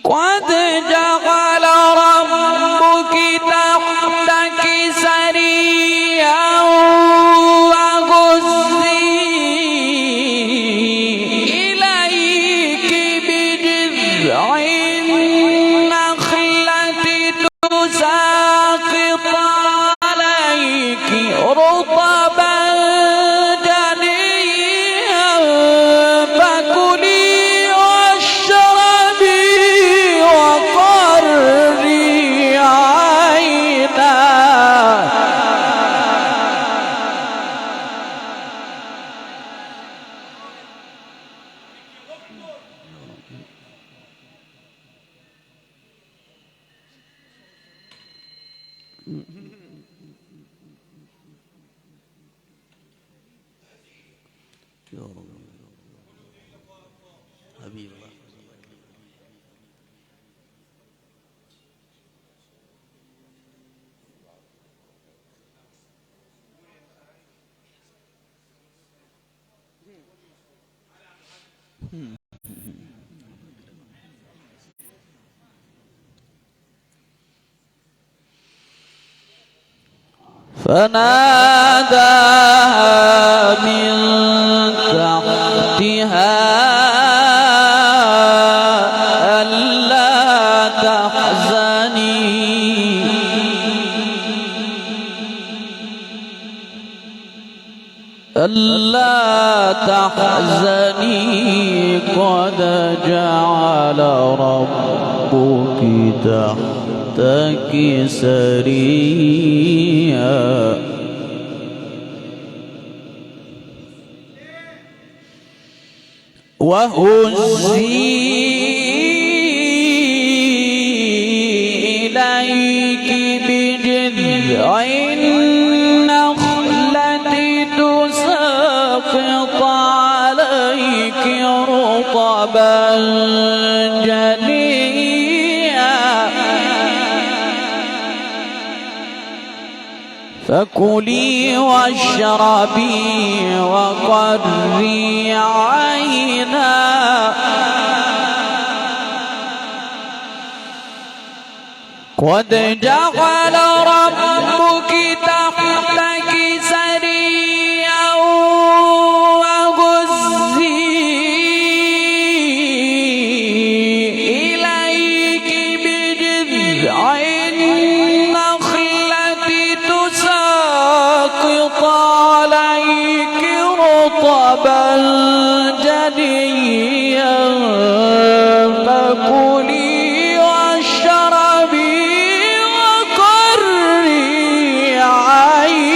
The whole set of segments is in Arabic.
قد جعل ربك تحتك سريا وهزي إليك بجذع النخلة تساقط عليك رطبا جنيا فكلي واشربي وقري عينا. يا رب حبيب الله. فناداها من تحتها ألا تحزني قد جعل ربك تحتك سريا وهزي إليك بجذع النخلة تساقط عليك رطبا جنيا فكلي واشربي وقري عينا قد جعل ربك تحتك سريا وهزي إليك بجذع النخلة تساقط عليك رطبا جنيا فكلي واشربي وقري عينا.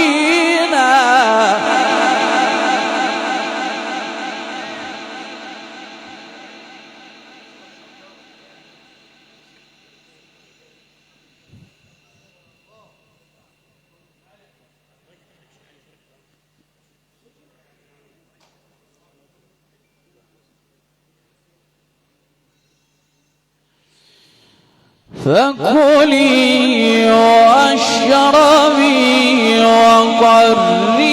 فكلي واشربي وقري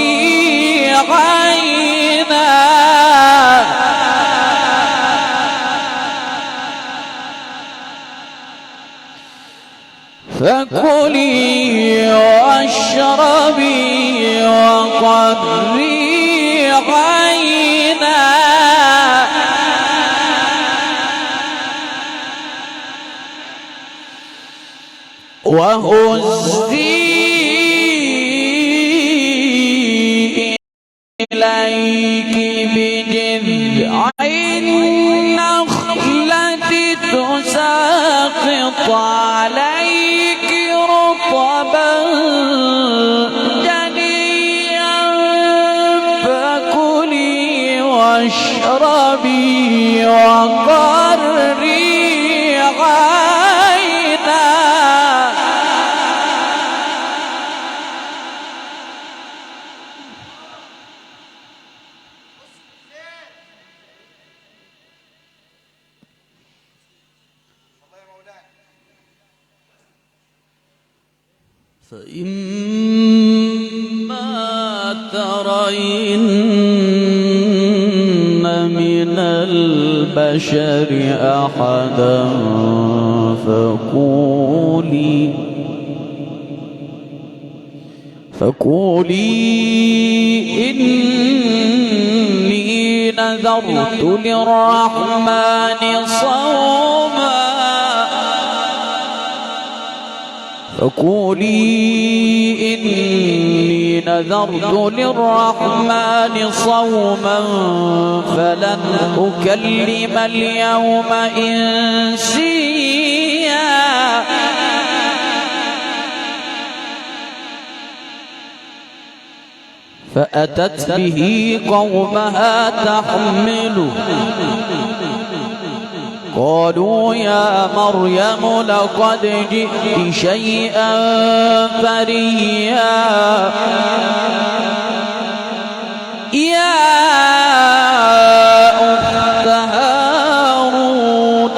عينا فكلي واشربي وقري عينا وهزي إليك بجذع النخلة تساقط عليك رطبا جنيا فكلي واشربي وقري عينا فإما ترين من البشر البشر أحدا فقولي إني نذرت للرحمن صوما فلن أكلم اليوم إنسيا فأتت به قومها تحمله قالوا يا مريم لقد جئت شيئا فريا يا أخت هارون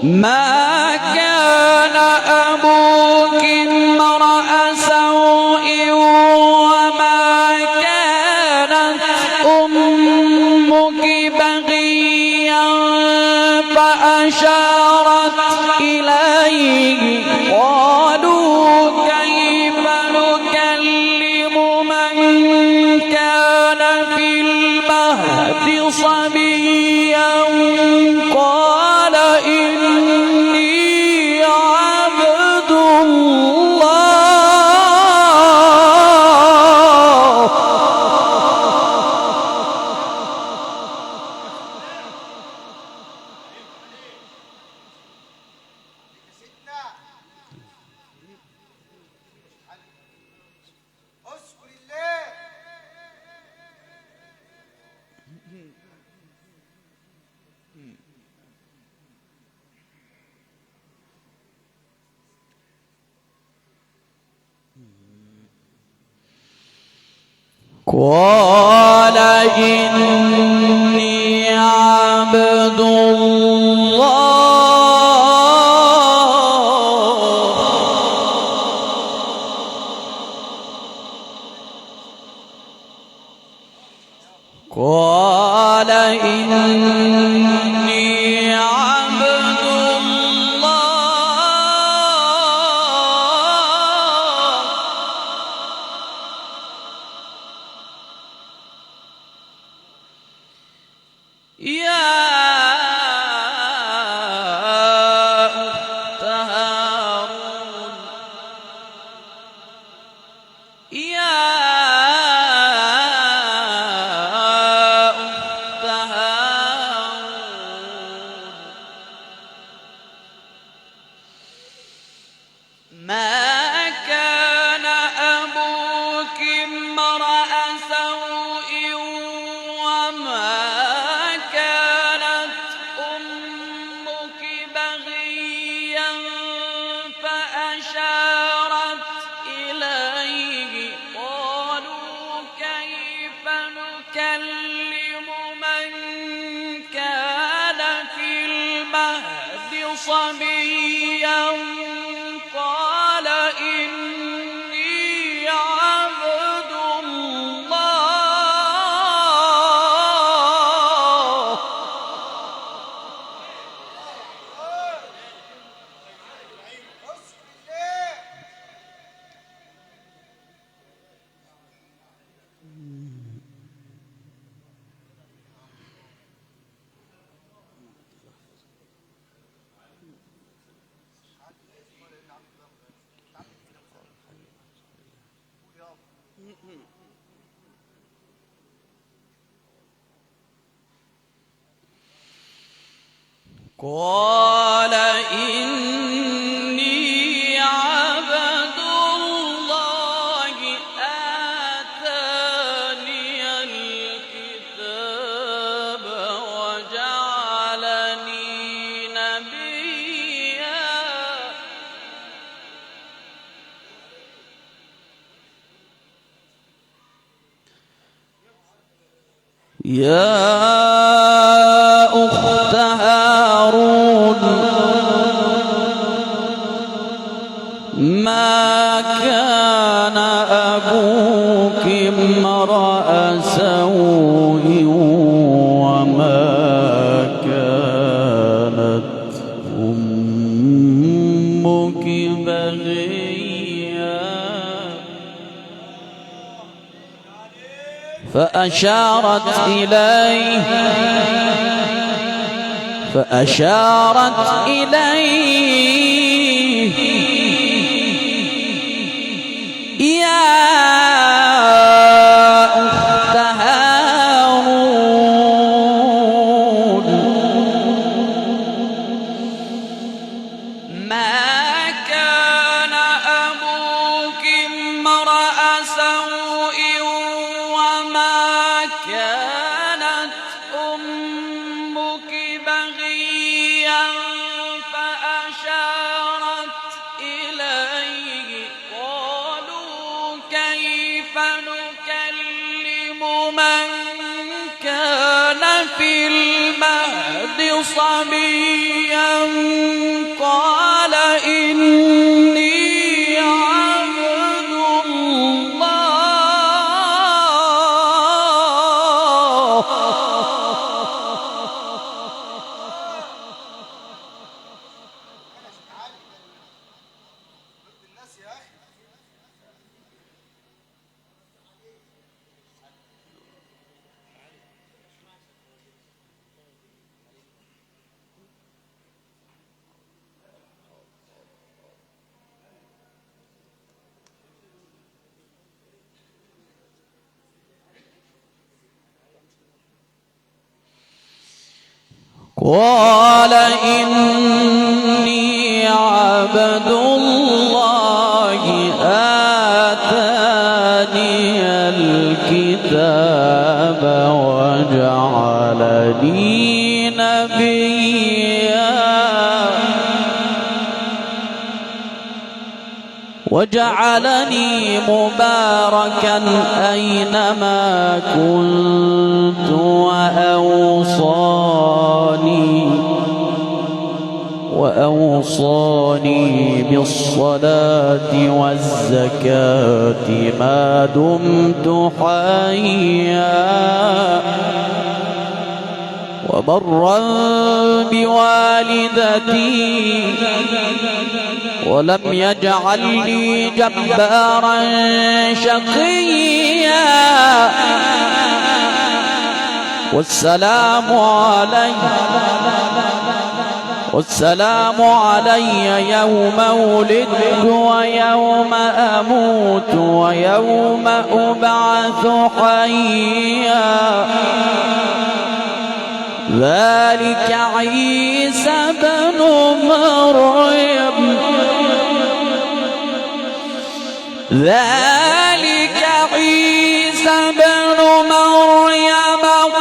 ما كان أبوك امرأ سوء وما كانت أمك بغيا فأشارت إليه قالوا كيف نكلم من كان في المهد صبيا قال إني عبد الله قال إني عبد الله قال إني عبد الله يا أخت هارون يا أخت هارون ما كان أبوك امرأ سوء وما كانت أمك بغيا فأشارت إليه قالوا كيف نكلم من كان في المهد صبيا قال إني عبد الله قال إني عبد الله آتاني الكتاب وجعلني نبيا يا أخت هارون ما كان أبوك امرأ سوء وما كانت أمك بغيا فأشارت إليه يا أخت هارون ما كان أبوك امرأ سوء وما كانت أمك بغيا فأشارت إليه قالوا كيف نكلم من كان في المهد صبيا قال إني عبد الله قال إني عبد الله آتاني الكتاب وجعلني نبيا وجعلني مباركا أينما كنت وأوصاني بالصلاة والزكاة ما دمت حيا وبرا بوالدتي ولم يجعلني جبارا شقيا والسلام علي يوم ولدت ويوم أموت ويوم أبعث حيا ذلك عيسى بن مريم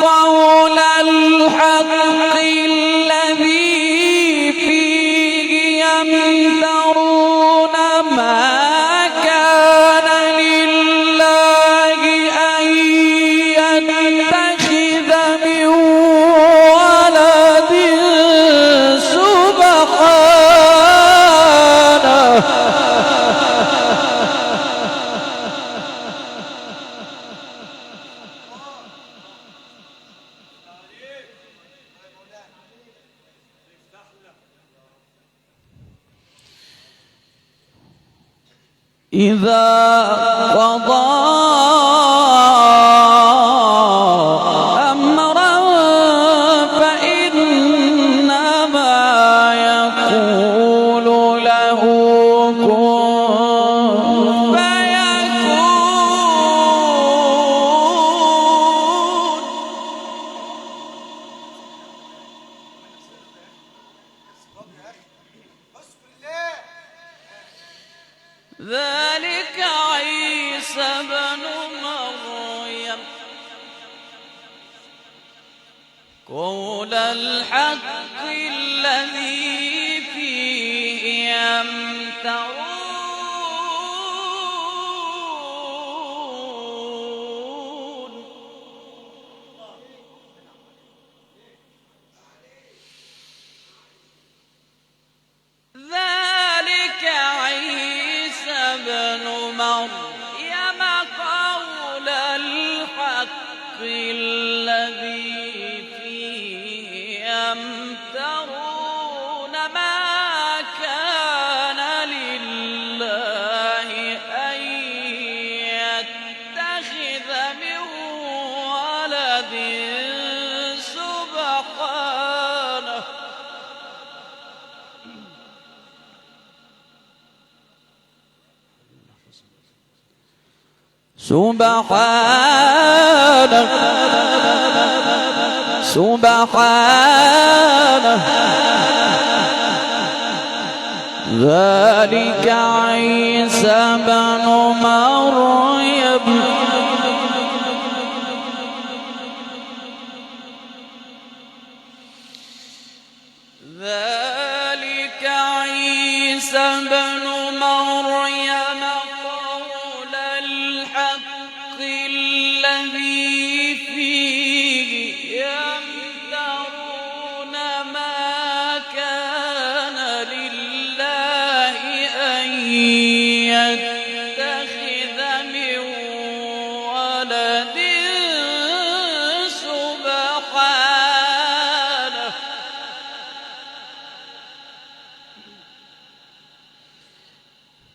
قول الحق الذي فيه يمترون ما كان لله أن يتخذ من ولد سبحانه إذا قضى أمرا فإنما يقول له كن فيكون ذلك عيسى بن مريم قول الحق الذي فيه يمترون ذلك عيسى مريم قول الحق الذي فيه يمترون ما كان لله أن يتخذ من ولد سبحانه سبحانه ذلك عيسى بن مريم ذلك عيسى بن مريم قول الحق الذي فيه يمترون ما كان لله أن يتخذ من ولد سبحانه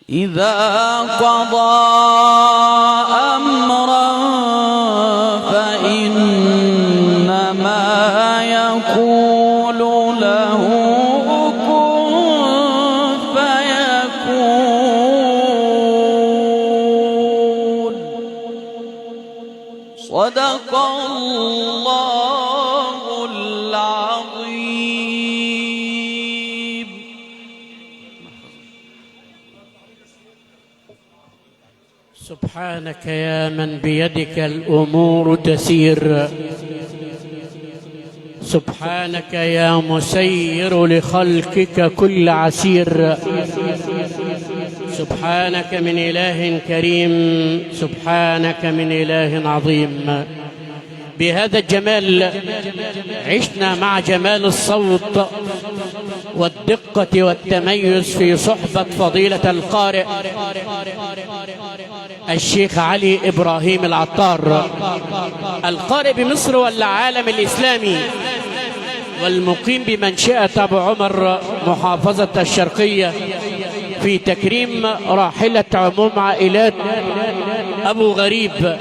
إذا قضى أمرا فإنما يقول له كن فيكون صدق الله العظيم. سبحانك يا من بيدك الأمور تسير، سبحانك يا مسير لخلقك كل عسير، سبحانك من إله كريم، سبحانك من إله عظيم. بهذا الجمال عشنا مع جمال الصوت والدقة والتميز في صحبة فضيلة القارئ الشيخ علي إبراهيم العطار، القارئ بمصر والعالم الإسلامي، والمقيم بمنشأة أبو عمر محافظة الشرقية، في تكريم راحلة عموم عائلات أبو غريب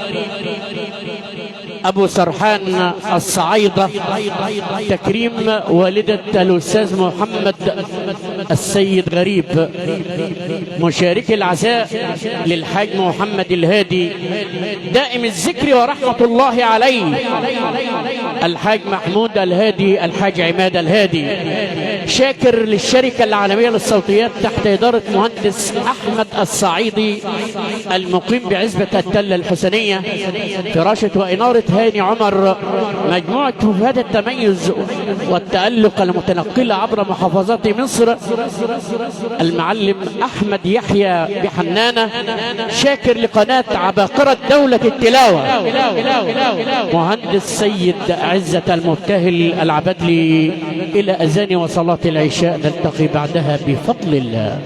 أبو سرحان الصعيدة، تكريم والدة الأستاذ محمد السيد غريب، مشارك العزاء للحاج محمد الهادي دائم الذكر ورحمة الله عليه، الحاج محمود الهادي، الحاج عماد الهادي، شاكر للشركة العالمية للصوتيات تحت إدارة مهندس أحمد الصعيدي المقيم بعزبة التلة الحسنية، فراشة وإنارة هاني عمر، مجموعة هذا التميز والتألق المتنقلة عبر محافظات مصر، المعلم أحمد يحيى بحنانة، شاكر لقناة عباقرة دولة التلاوة، مهندس سيد عزة المبتهل العبدلي. إلى أذان وصلاة العشاء نلتقي بعدها بفضل الله.